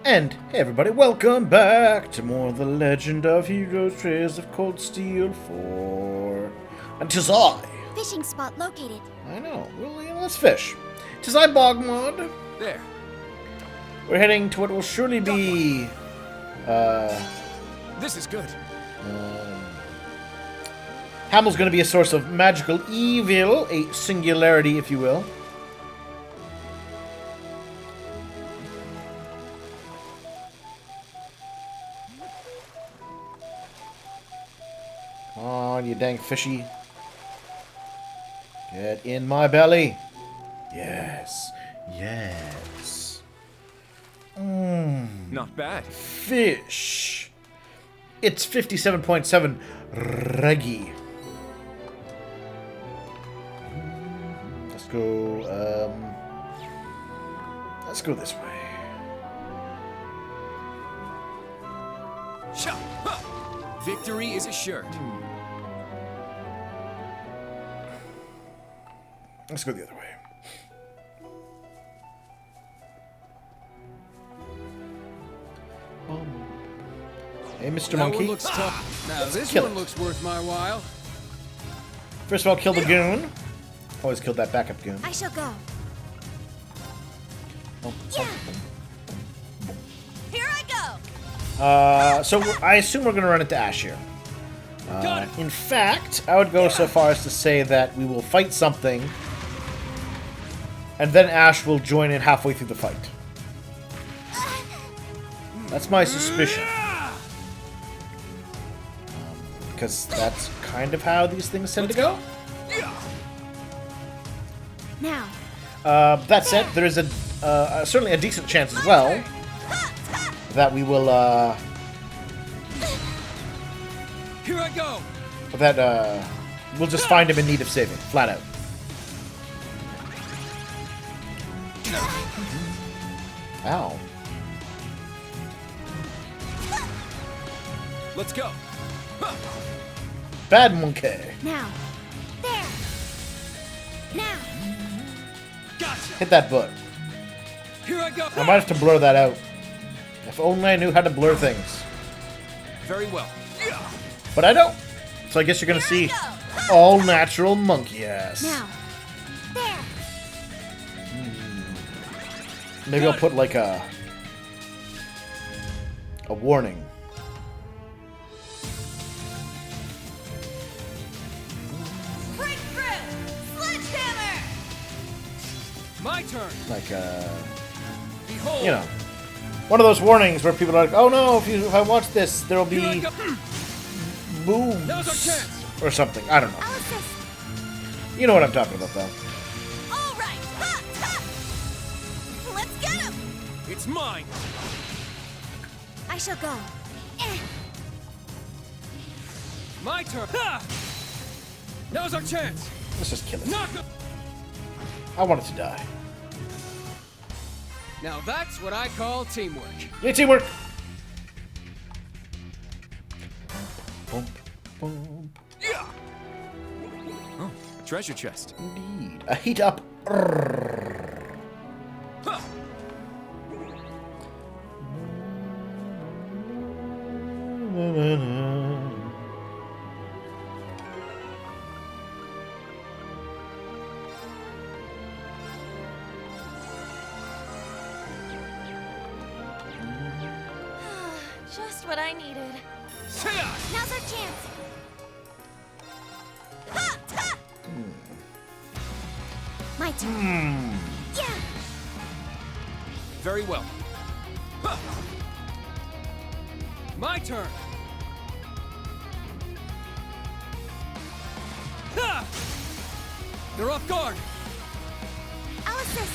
And hey everybody, welcome back to more of the Legend of Heroes Trails of Cold Steel 4. And 'tis I. Fishing spot located. I know. Well, let's fish. 'Tis I, BogMod. There. We're heading to what will surely be... This is good. Hamel's going to be a source of magical evil, a singularity, if you will. Come on, you dang fishy. Get in my belly. Yes. Yes. Not bad. Fish. It's 57.7 reggie. Let's go this way. Shot. Victory is assured. Let's go the other way. Hey, Mr. That Monkey. one looks tough. Now this kill one it. looks worth my while. First of all, kill the goon. Always killed that backup goon. I shall go. Oh, Yeah. Here I go. So I assume we're going to run into Ash here. In fact, I would go so far as to say that we will fight something, and then Ash will join in halfway through the fight. That's my suspicion. Because that's kind of how these things tend to go. Now. That said, there is certainly a decent chance as well that we will, Here I go. we'll just find him in need of saving, flat out. Ow. Let's go. Bad monkey. Now. There. Now. Gotcha. Hit that butt. Here I go. I might have to blur that out. If only I knew how to blur things. Very well. But I don't. So I guess you're gonna see all natural monkey ass. Now. There. Maybe I'll put like a warning. Breakthrough. Sledgehammer. My turn. Like Behold. you know, one of those warnings where people are like, "Oh no, if I watch this, there'll Here I be go. boobs Now's our chance. or something." I don't know. I'll assist. You know what I'm talking about, though. All right. Ha, ha. Let's get him. It's mine. I shall go. Eh. My turn. Ha! Now's our chance. Let's just kill it. Knock him. I want it to die. Now that's what I call teamwork. Yeah, teamwork. Boom, boom. Yeah. Oh, a treasure chest. Indeed. A heat up. Huh. Just what I needed. Sia! Now's our chance. Ha, ha. My turn. Yeah. Very well. Huh. My turn. Ha! They're off guard. I'll assist.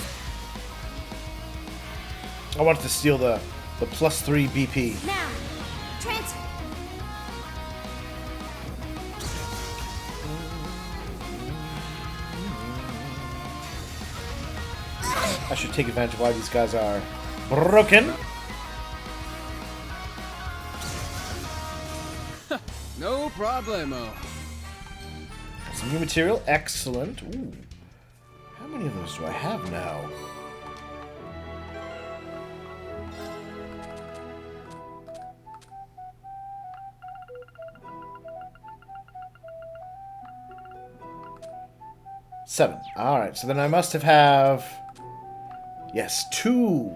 I wanted to steal the +3 BP. Now. Transfer. I should take advantage of why these guys are broken. No problemo. Some new material, excellent. Ooh. How many of those do I have now? 7. Alright, so then I must have... Yes, 2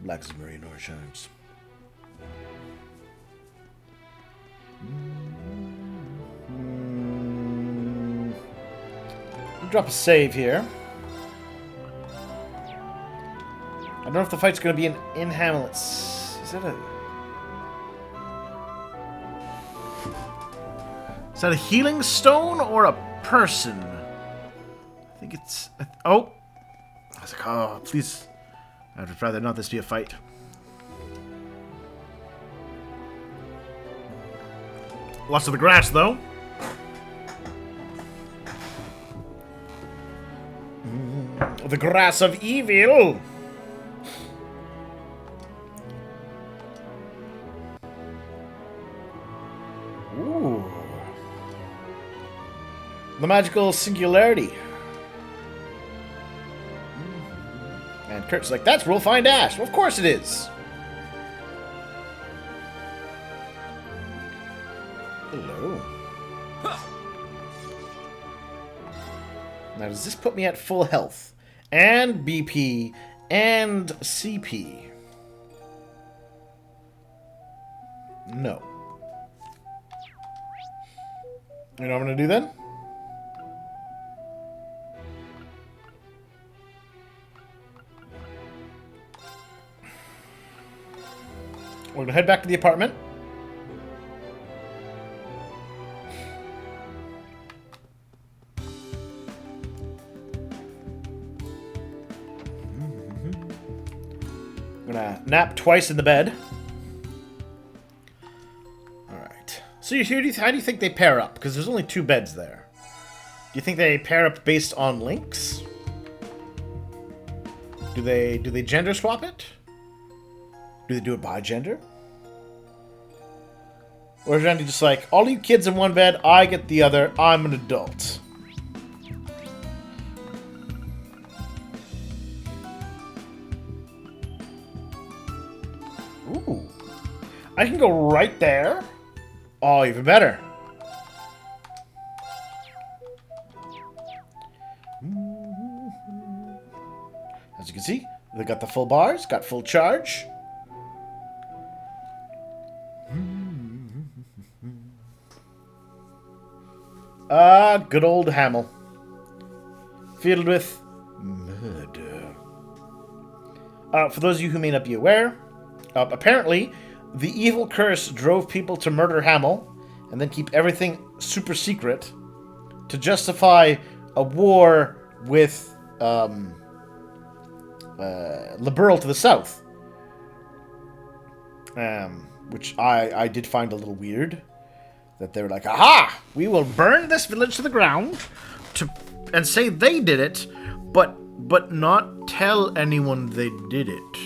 Black Marine ore shards. We'll drop a save here. I don't know if the fight's going to be in Hamlet's. Is that a healing stone or a person? I think it's... Oh! I was like, oh, please. I would rather not this be a fight. Lots of the grass, though. The grass of evil! Ooh. The magical singularity. And Kurt's like, that's We'll Find Ash. Well, of course it is. Hello. Now, does this put me at full health? And BP and CP? No. You know what I'm going to do then? We're going to head back to the apartment. I'm going to nap twice in the bed. Alright. So how do you think they pair up? Because there's only 2 beds there. Do you think they pair up based on links? Do they gender swap it? Do they do it by gender? Or is Randy just like, all you kids in one bed, I get the other, I'm an adult? Ooh. I can go right there? Oh, even better. As you can see, they got the full bars, got full charge. Good old Hamel. Filled with murder. For those of you who may not be aware, apparently the evil curse drove people to murder Hamel and then keep everything super secret to justify a war with Liberal to the south. Which I did find a little weird. That they were like, aha! We will burn this village to the ground and say they did it, but not tell anyone they did it.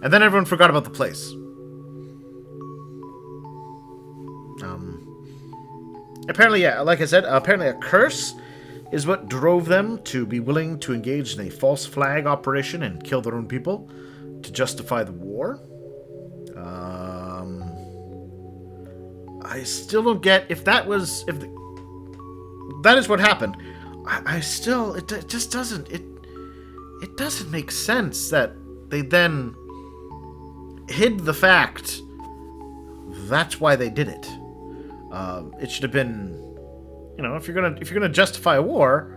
And then everyone forgot about the place. Apparently, yeah, like I said, apparently a curse is what drove them to be willing to engage in a false flag operation and kill their own people to justify the war. I still don't get if that is what happened. It just doesn't it doesn't make sense that they then hid the fact that's why they did it. It should have been, if you're gonna justify a war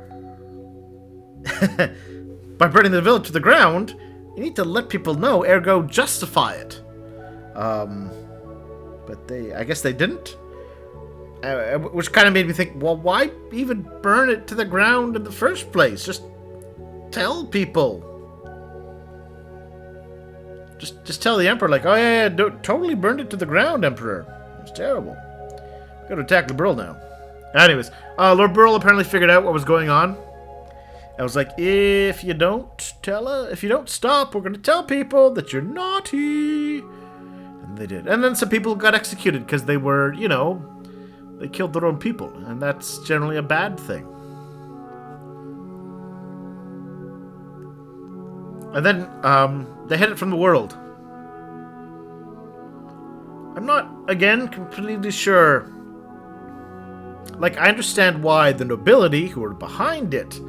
by burning the village to the ground, you need to let people know, ergo justify it. But I guess they didn't. Which kind of made me think, well, why even burn it to the ground in the first place? Just tell people. Just tell the Emperor, like, oh yeah, totally burned it to the ground, Emperor. It was terrible. We've got to attack the Burl now. Anyways, Lord Burl apparently figured out what was going on. I was like, if you don't stop, we're going to tell people that you're naughty. And they did. And then some people got executed because they were, they killed their own people. And that's generally a bad thing. And then they hid it from the world. I'm not, again, completely sure Like, I understand why the nobility who were behind it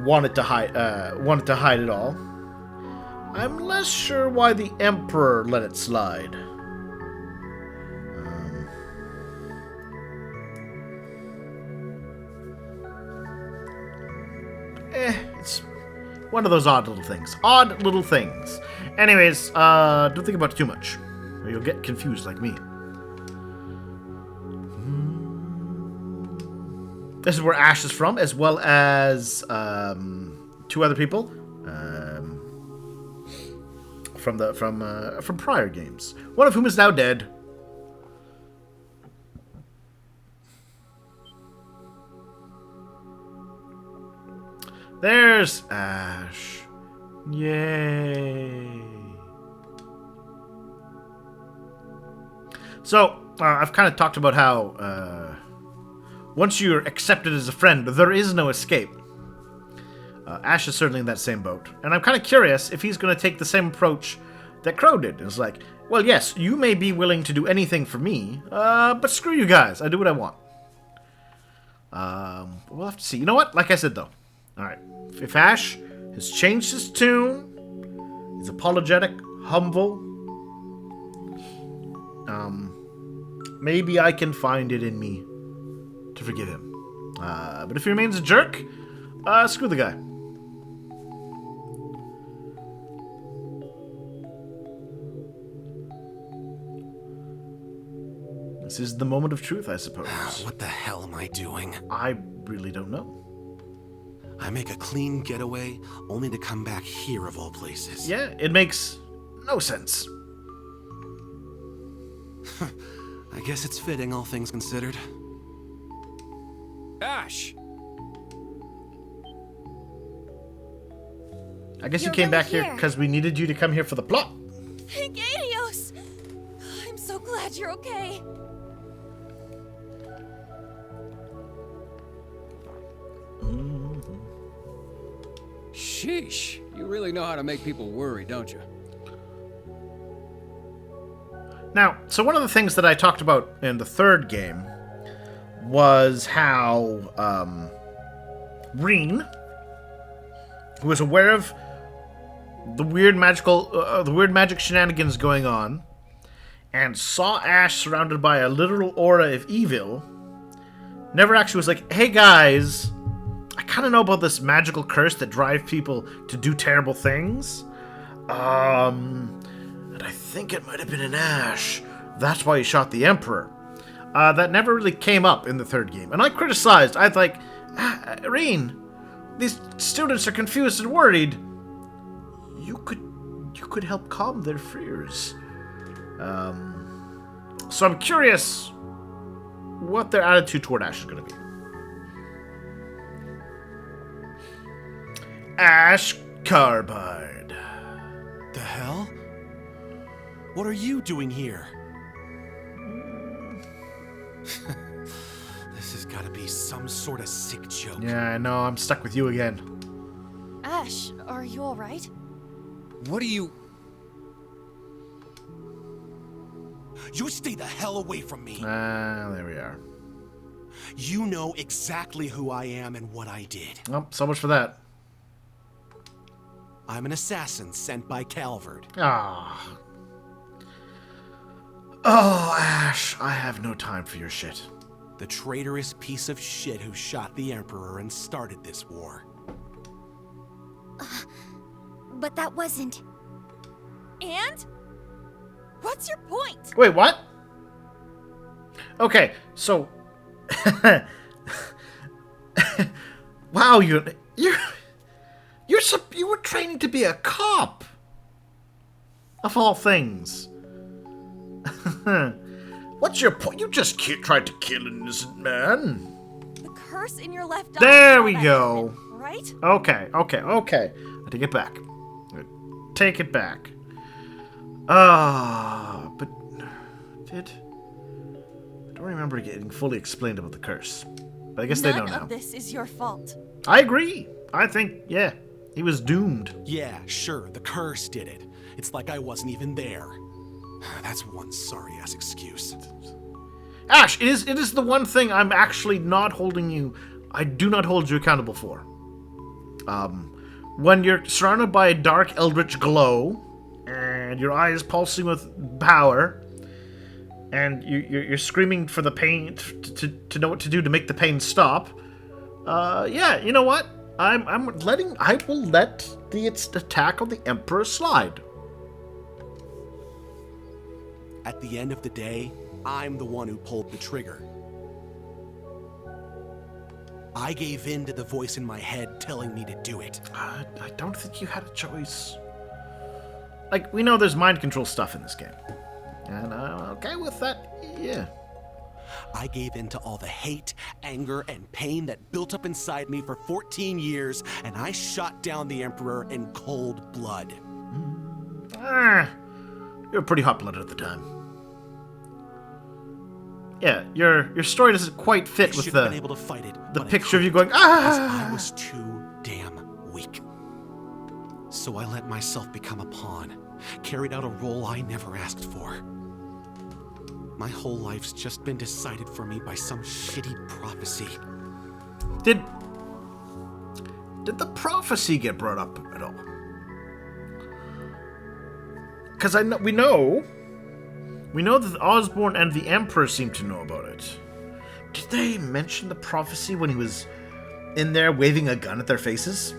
wanted to hide it all. I'm less sure why the Emperor let it slide. It's one of those odd little things. Odd little things. Anyways, don't think about it too much, or you'll get confused like me. This is where Ash is from, as well as 2 other people from prior games. One of whom is now dead. There's Ash. Yay. So, I've kind of talked about how once you're accepted as a friend, there is no escape. Ash is certainly in that same boat. And I'm kind of curious if he's going to take the same approach that Crow did. It's like, well, yes, you may be willing to do anything for me, but screw you guys. I do what I want. We'll have to see. You know what? Like I said, though. Alright. If Ash has changed his tune, he's apologetic, humble, maybe I can find it in me to forgive him. But if he remains a jerk, screw the guy. This is the moment of truth, I suppose. What the hell am I doing? I really don't know. I make a clean getaway, only to come back here of all places. Yeah, it makes no sense. I guess it's fitting, all things considered. Ash! I guess you You're came back really here because we needed you to come here for the plot. Hegadios! I'm so glad you're okay. Sheesh. You really know how to make people worry, don't you? Now, so one of the things that I talked about in the 3rd game was how Reen, who was aware of the weird magic shenanigans going on, and saw Ash surrounded by a literal aura of evil, never actually was like, hey guys, I kind of know about this magical curse that drives people to do terrible things. And I think it might have been an Ash. That's why he shot the Emperor. That never really came up in the 3rd game. And I criticized. I was like, Reen, these students are confused and worried. You could help calm their fears. So I'm curious what their attitude toward Ash is going to be. Ash Carbide. The hell? What are you doing here? This has got to be some sort of sick joke. Yeah, I know. I'm stuck with you again. Ash, are you alright? What are you... You stay the hell away from me. There we are. You know exactly who I am and what I did. Oh, so much for that. I'm an assassin sent by Calvert. Ah. Oh, Ash, I have no time for your shit. The traitorous piece of shit who shot the Emperor and started this war. But that wasn't... And? What's your point? Wait, what? Okay, so... Wow, you were training to be a cop. Of all things. What's your point? You just tried to kill an innocent man. The curse in your left eye. There we that go. happened, right? Okay. I take it back. Take it back. But I don't remember getting fully explained about the curse. But I guess they know None now. of this is your fault. I agree. I think, yeah, he was doomed. Yeah, sure, the curse did it. It's like I wasn't even there. That's one sorry-ass excuse. Ash, it is the one thing I'm actually not holding you... I do not hold you accountable for. When you're surrounded by a dark eldritch glow, and your eyes pulsing with power, and you're screaming for the pain to know what to do to make the pain stop. Yeah, you know what? I will let the attack on the Emperor slide. At the end of the day, I'm the one who pulled the trigger. I gave in to the voice in my head telling me to do it. I don't think you had a choice. Like, we know there's mind control stuff in this game. And I'm okay with that, yeah. I gave in to all the hate, anger, and pain that built up inside me for 14 years, and I shot down the Emperor in cold blood. You were pretty hot-blooded at the time. Yeah, your story doesn't quite fit with been able to fight it, the but picture of you going, ah! I was too damn weak. So I let myself become a pawn, carried out a role I never asked for. My whole life's just been decided for me by some shitty prophecy. Did the prophecy get brought up at all? Because we know that Osborn and the Emperor seem to know about it. Did they mention the prophecy when he was in there waving a gun at their faces?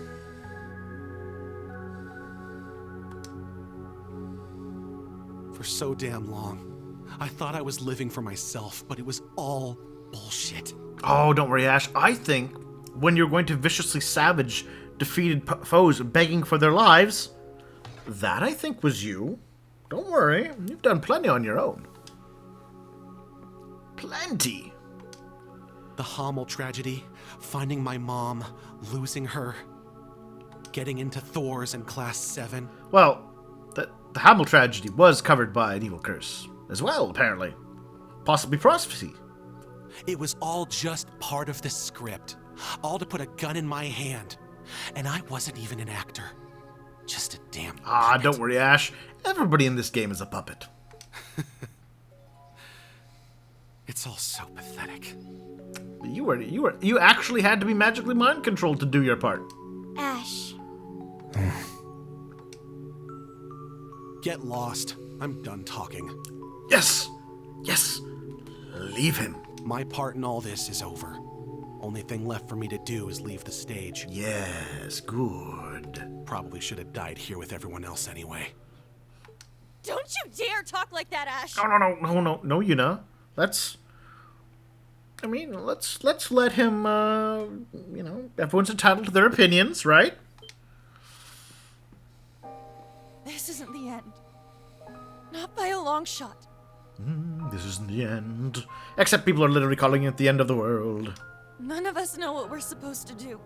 For so damn long, I thought I was living for myself, but it was all bullshit. Oh, don't worry, Ash. I think when you're going to viciously savage defeated foes begging for their lives, that I think was you. Don't worry, you've done plenty on your own. Plenty. The Hamel tragedy, finding my mom, losing her, getting into Thor's in Class 7. Well, the Hamel tragedy was covered by an evil curse as well, apparently. Possibly prophecy. It was all just part of the script. All to put a gun in my hand. And I wasn't even an actor. Just a damn puppet. Don't worry, Ash. Everybody in this game is a puppet. It's all so pathetic. You actually had to be magically mind controlled to do your part. Ash. Get lost. I'm done talking. Yes! Yes! Leave him. My part in all this is over. Only thing left for me to do is leave the stage. Yes, good. Probably should have died here with everyone else anyway. Don't you dare talk like that, Ash! No, Yuna. Let's let him, everyone's entitled to their opinions, right? This isn't the end. Not by a long shot. This isn't the end. Except people are literally calling it the end of the world. None of us know what we're supposed to do.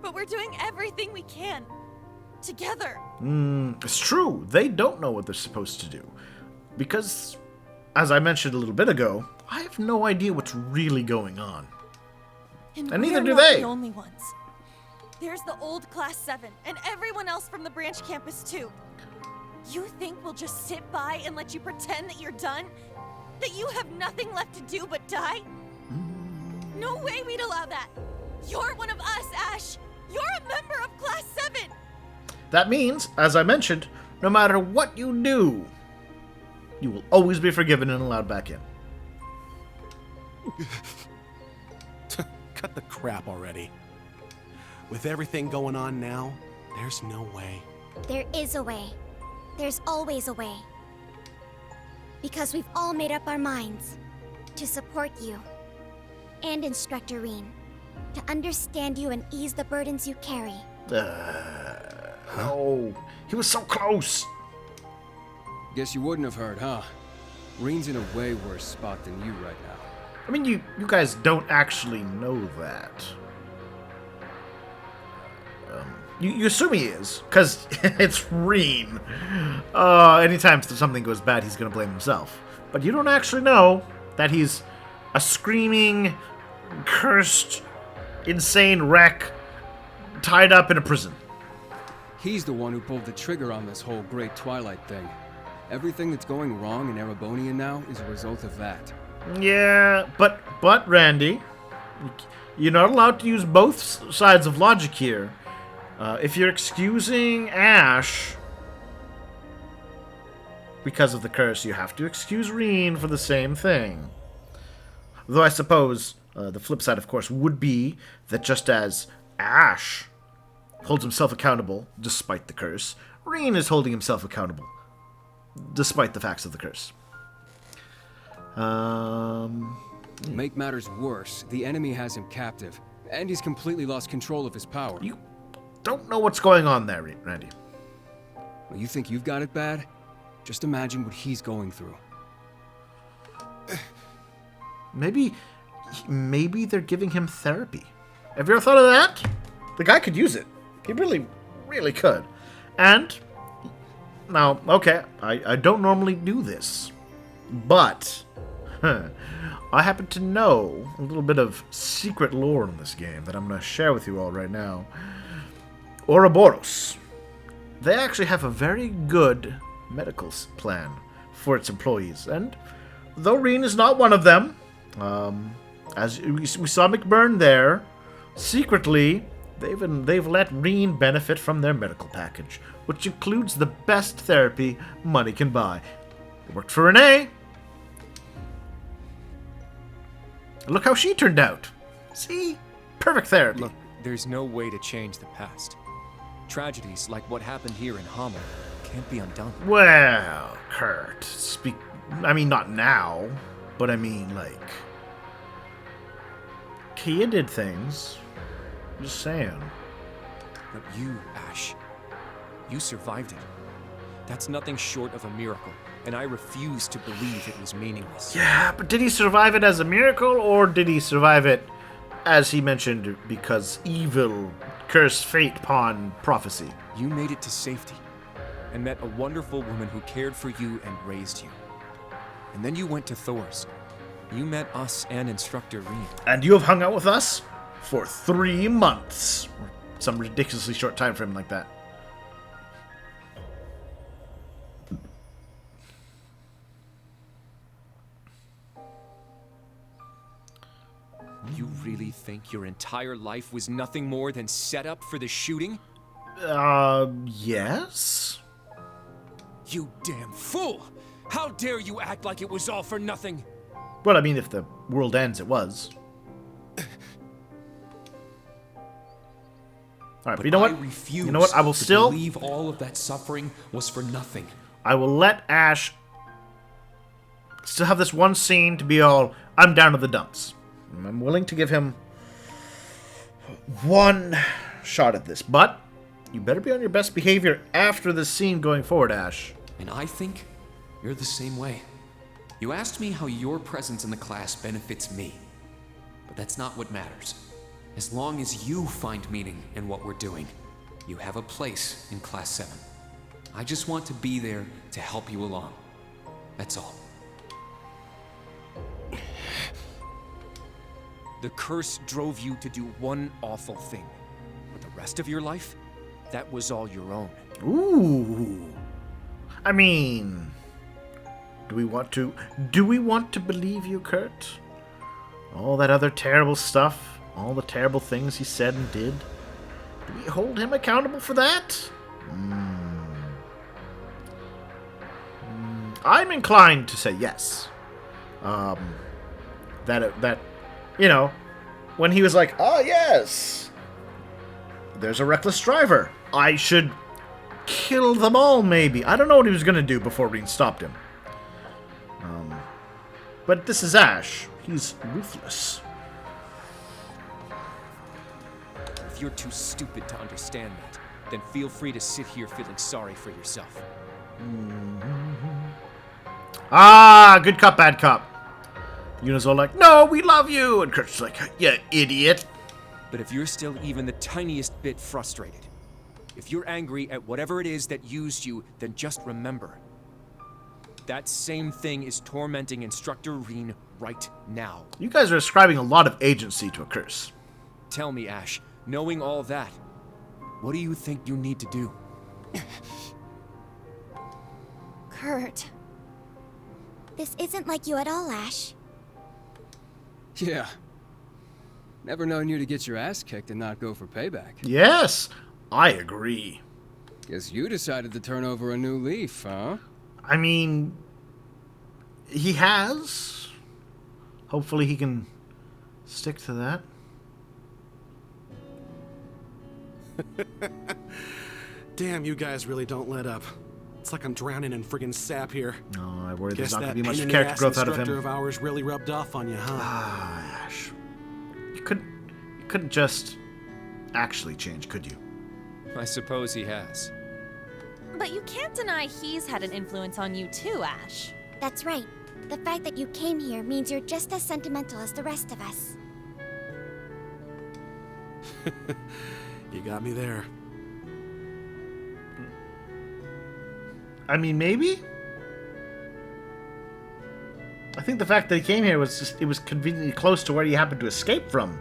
But we're doing everything we can. Together. It's true. They don't know what they're supposed to do. Because, as I mentioned a little bit ago, I have no idea what's really going on. And neither we're do not they. the only ones. There's the old Class 7, and everyone else from the branch campus too. You think we'll just sit by and let you pretend that you're done? That you have nothing left to do but die? No way we'd allow that! You're one of us, Ash! You're a member of Class 7! That means, as I mentioned, no matter what you do, you will always be forgiven and allowed back in. Cut the crap already. With everything going on now, there's no way. There is a way. There's always a way. Because we've all made up our minds to support you and Instructor Reen, to understand you and ease the burdens you carry. No, he was so close. Guess you wouldn't have heard, huh? Reen's in a way worse spot than you right now. I mean, you guys don't actually know that. You assume he is, because it's Reen. Anytime something goes bad, he's going to blame himself. But you don't actually know that he's a screaming, cursed, insane wreck tied up in a prison. He's the one who pulled the trigger on this whole Great Twilight thing. Everything that's going wrong in Erebonia now is a result of that. Yeah, but Randy, you're not allowed to use both sides of logic here. If you're excusing Ash because of the curse, you have to excuse Reen for the same thing. Though I suppose the flip side, of course, would be that just as Ash holds himself accountable despite the curse, Reen is holding himself accountable despite the facts of the curse. Make matters worse, the enemy has him captive, and he's completely lost control of his power. You don't know what's going on there, Randy. Well, you think you've got it bad? Just imagine what he's going through. Maybe they're giving him therapy. Have you ever thought of that? The guy could use it. He really, really could. And, now, okay, I don't normally do this, but I happen to know a little bit of secret lore in this game that I'm going to share with you all right now. Ouroboros. They actually have a very good medical plan for its employees, and though Reen is not one of them, as we saw McBurn there, secretly they've let Reen benefit from their medical package, which includes the best therapy money can buy. It worked for Renee. Look how she turned out. See? Perfect therapy. Look, there's no way to change the past. Tragedies like what happened here in Hamel can't be undone. Well, Kurt, I mean, not now, but I mean, like, Kia did things. Just saying. But you, Ash, you survived it. That's nothing short of a miracle, and I refuse to believe it was meaningless. Yeah, but did he survive it as a miracle, or did he survive it, as he mentioned, because evil, cursed fate upon prophecy? You made it to safety, and met a wonderful woman who cared for you and raised you. And then you went to Thor's. You met us and Instructor Reed. And you have hung out with us for 3 months. Or some ridiculously short time frame like that. You really think your entire life was nothing more than set up for the shooting? Yes? You damn fool! How dare you act like it was all for nothing? Well, I mean, if the world ends, it was. Alright, but you know what? Refuse You know what? I will to still... believe all of that suffering was for nothing. I will let Ash still have this one scene to be all, I'm down to the dumps. I'm willing to give him one shot at this, but you better be on your best behavior after this scene going forward, Ash. And I think you're the same way. You asked me how your presence in the class benefits me. But that's not what matters. As long as you find meaning in what we're doing, you have a place in Class 7. I just want to be there to help you along. That's all. The curse drove you to do one awful thing. But the rest of your life, that was all your own. Ooh. I mean, do we want to believe you, Kurt? All that other terrible stuff, all the terrible things he said and did, do we hold him accountable for that? I'm inclined to say yes. That you know, when he was like, oh yes, there's a reckless driver, I should kill them all, maybe. I don't know what he was going to do before Reen stopped him. But this is Ash. He's ruthless. If you're too stupid to understand that, then feel free to sit here feeling sorry for yourself. Ah, good cop, bad cop. Yuna's all like, no, we love you. And Kurt's like, you idiot. But if you're still even the tiniest bit frustrated, if you're angry at whatever it is that used you, then just remember, that same thing is tormenting Instructor Reen right now. You guys are ascribing a lot of agency to a curse. Tell me, Ash, knowing all that, what do you think you need to do? Kurt. This isn't like you at all, Ash. Yeah. Never known you to get your ass kicked and not go for payback. Yes, I agree. Guess you decided to turn over a new leaf, huh? I mean, he has. Hopefully he can stick to that. Damn, you guys really don't let up. It's like I'm drowning in friggin' sap here. Oh, I worry there's Guess not going to that be much pain in the character ass growth out of instructor him. of ours really rubbed off on you, huh? Ah, Ash. You couldn't just actually change, could you? I suppose he has. But you can't deny he's had an influence on you too, Ash. That's right. The fact that you came here means you're just as sentimental as the rest of us. You got me there. I mean, maybe? I think the fact that he came here was just, it was conveniently close to where he happened to escape from.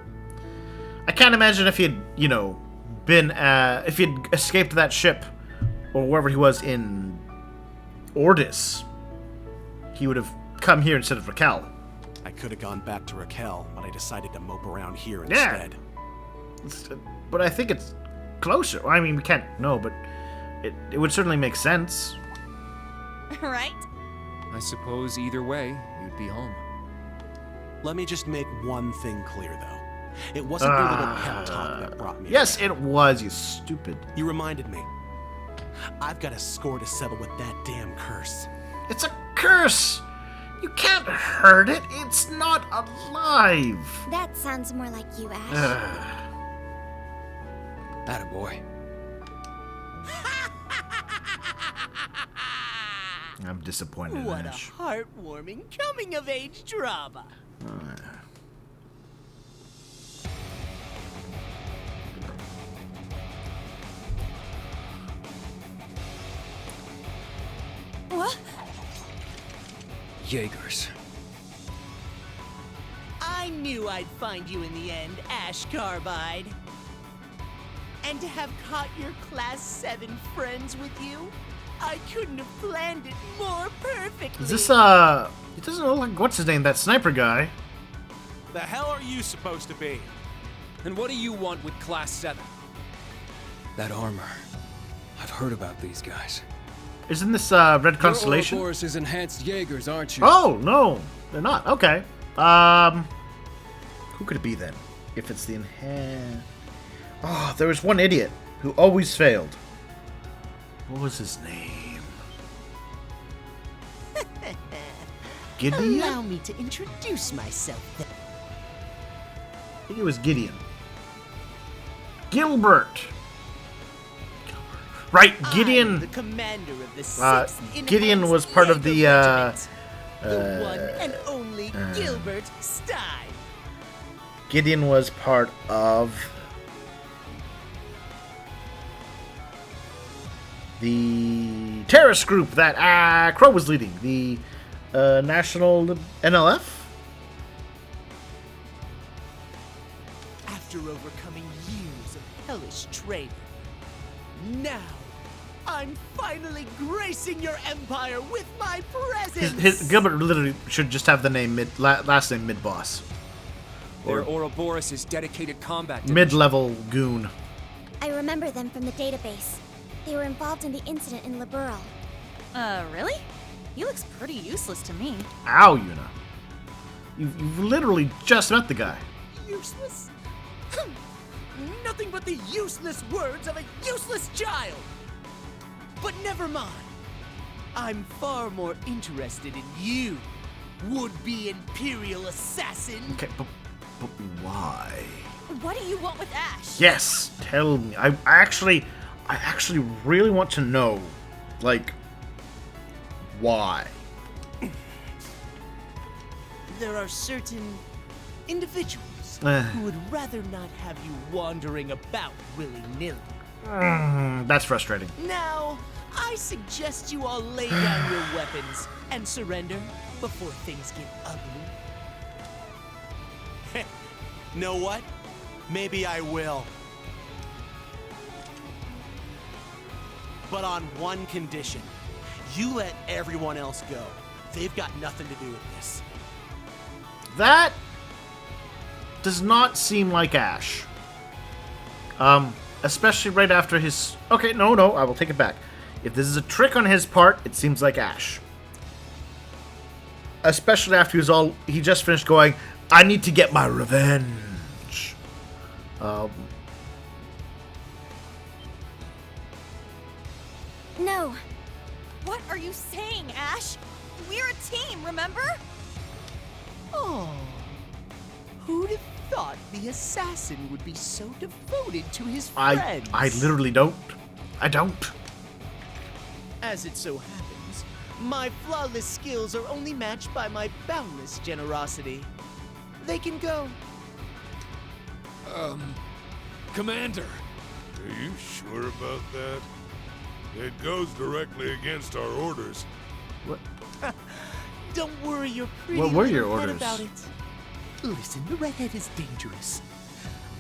I can't imagine if he had, you know, if he had escaped that ship, or wherever he was in Ordis, he would have come here instead of Raquel. I could have gone back to Raquel, but I decided to mope around here Yeah. instead. But I think it's closer. I mean, we can't know, but it would certainly make sense. Right? I suppose either way, you'd be home. Let me just make one thing clear, though. It wasn't your little pep talk that brought me Yes, back. it was, you stupid. You reminded me. I've got a score to settle with that damn curse. It's a curse! You can't hurt it. It's not alive. That sounds more like you, Ash. Attaboy. I'm disappointed in What a Ash. heartwarming coming-of-age drama. What? Jaegers. I knew I'd find you in the end, Ash Carbide. And to have caught your Class 7 friends with you, I couldn't have planned it more perfectly. Is this, it doesn't look like, what's his name, that sniper guy. The hell are you supposed to be? And what do you want with Class 7? That armor. I've heard about these guys. Isn't this, Red You're Constellation? Ouroboros' enhanced Jaegers, aren't you? Oh, no, they're not. Okay. Who could it be then? If it's the enhanced... Oh, there was one idiot who always failed. What was his name? Gideon? Allow me to introduce myself then. I think it was Gideon. Gilbert. Right, I'm Gideon. the commander of the 6th Gideon was part of the, Regiment. The one and only Gilbert Stein. Gideon was part of the terrorist group that Crow was leading, the National NLF. After overcoming years of hellish training, now I'm finally gracing your empire with my presence. His Gilbert literally should just have the name last name Mid Boss, They're Ouroboros' dedicated combat division. mid-level goon. I remember them from the database. They were involved in the incident in Liberl. Really? He looks pretty useless to me. Ow, Yuna. You've literally just met the guy. Useless? Nothing but the useless words of a useless child! But never mind. I'm far more interested in you, would-be Imperial assassin. Okay, but why? What do you want with Ash? Yes, tell me. I actually really want to know, like, why? There are certain individuals who would rather not have you wandering about willy-nilly. That's frustrating. Now, I suggest you all lay down your weapons and surrender before things get ugly. Know what? Maybe I will. But on one condition. You let everyone else go. They've got nothing to do with this. That does not seem like Ash. Especially right after his... Okay, no, I will take it back. If this is a trick on his part, it seems like Ash. Especially after he just finished going, I need to get my revenge. No. What are you saying, Ash? We're a team, remember? Oh, who'd have thought the assassin would be so devoted to his friends? I literally don't. I don't. As it so happens, my flawless skills are only matched by my boundless generosity. They can go. Commander. Are you sure about that? It goes directly against our orders. What? Don't worry your pretty What were your little head orders? about it. Listen, the redhead is dangerous.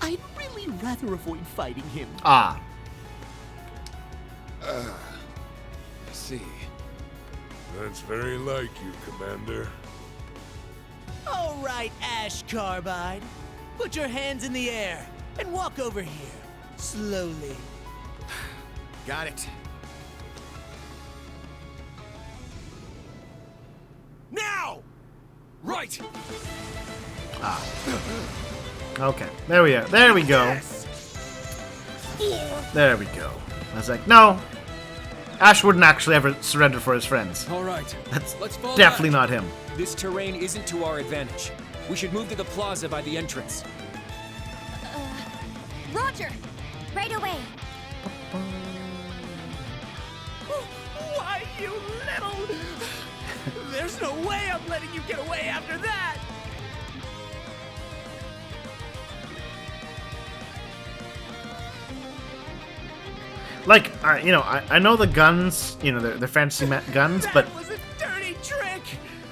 I'd really rather avoid fighting him. Ah. I see. That's very like you, Commander. All right, Ash Carbide. Put your hands in the air and walk over here. Slowly. Got it. Now! Right! Okay. There we are. There we go. There we go. I was like, no. Ash wouldn't actually ever surrender for his friends. All right. That's Let's fall definitely back. not him. This terrain isn't to our advantage. We should move to the plaza by the entrance. Roger! Right away. Why, you little... There's no way I'm letting you get away after that! Like, I know the guns, they're fancy guns, but That was a dirty trick!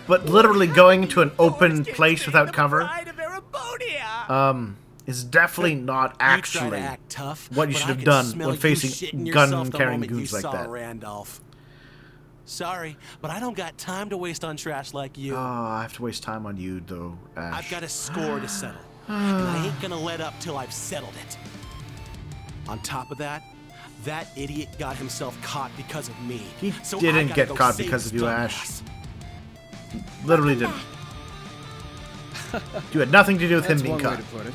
literally going to an open place without The cover, pride of Erebonia! is definitely not You try actually to act tough, what you but should I have could done smell when you facing shitting yourself the gun-carrying moment you goons like saw that. Randolph. Sorry, but I don't got time to waste on trash like you. Oh, I have to waste time on you, though, Ash. I've got a score to settle, and I ain't gonna let up till I've settled it. On top of that, that idiot got himself caught because of me. He so I didn't gotta get go caught save because his of you, dumbass. Ash. Literally didn't. You had nothing to do with him That's being one caught. way to put it.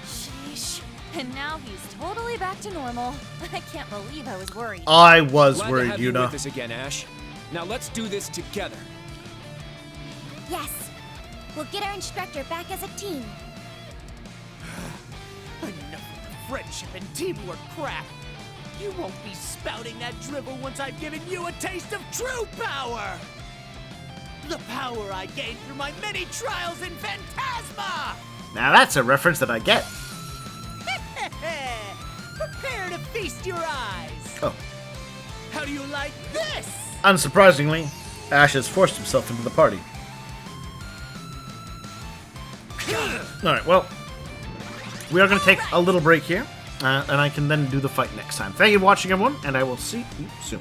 Sheesh. And now he's totally back to normal. I can't believe I was worried. I was Glad to worried, have you Yuna. with us again, Ash. Now let's do this together. Yes. We'll get our instructor back as a team. Enough of the friendship and teamwork crap! You won't be spouting that drivel once I've given you a taste of true power! The power I gained through my many trials in Phantasma! Now that's a reference that I get. Prepare to feast your eyes! Oh. How do you like this? Unsurprisingly, Ash has forced himself into the party. Alright, well, we are going to take a little break here, and I can then do the fight next time. Thank you for watching, everyone, and I will see you soon.